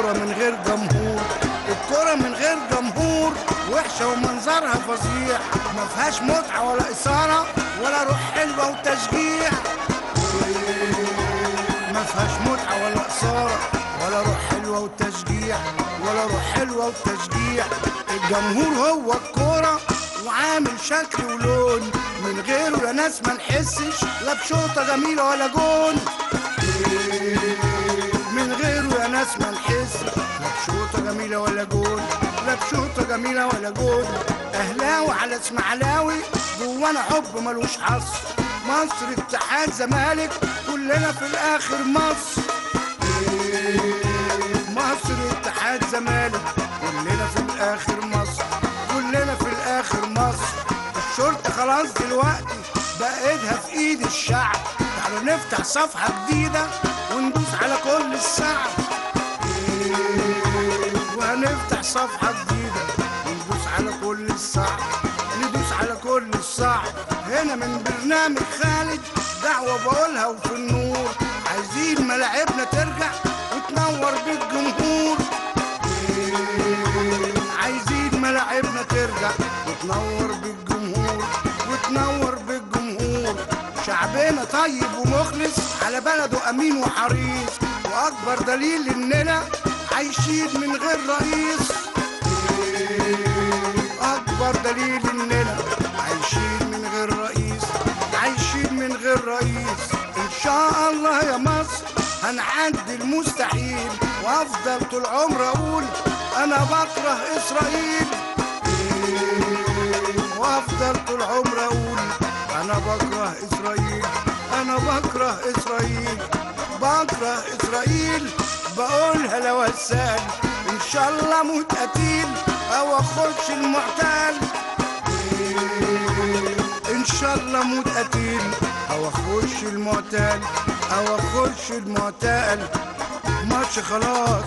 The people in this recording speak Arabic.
الكورة من غير جمهور. الكورة من غير جمهور وحشة ومنظرها فظيع، ما فيهاش متعة ولا إثارة ولا روح حلوة وتشجيع. ما فيهاش متعة ولا إثارة ولا روح حلوة وتشجيع، ولا روح حلوة وتشجيع. الجمهور هو الكورة وعامل شكل ولون، من غيره يا ناس ما نحسش لا بشوطة جميلة ولا جون. من غيره يا ناس ما نحسش لا بشوطة جميلة ولا جون، لا بشوطة جميلة ولا جون. أهلاوي على اسماعيلاوي جوانا حب ملوش حصر، مصر اتحاد زمالك كلنا في الآخر مصر. مصر اتحاد زمالك كلنا في الآخر مصر، كلنا في الآخر مصر. الشرطة خلاص دلوقتي بقى ايدها في ايد الشعب، تعالوا نفتح صفحة جديدة وندوس على كل الصعب. وهنفتح صفحة جديدة وندوس على كل الصعب، ندوس على كل الصعب. هنا من برنامج خالد دعوة بقولها وفي النور، عايزين ملاعبنا ترجع وتنور بالجمهور. عايزين ملاعبنا ترجع وتنور بالجمهور، وتنور بالجمهور. شعبنا طيب ومخلص على بلده أمين وحريص، وأكبر دليل إننا عايشين من غير رئيس. أكبر دليل إننا عايشين من غير رئيس، عايشين من غير رئيس. إن شاء الله يا مصر هنعدي المستحيل، وأفضل طول عمري أقول أنا بكره إسرائيل. وأفضل طول عمري أقول أنا بكره إسرائيل، أنا بكره إسرائيل، بكره إسرائيل. بقولها لو هسال إن شاء الله موت قتيل أو أخدش المعتال. إن شاء الله موت قتيل أو أخدش المعتال، أو أخدش المعتال. ماتش خلاص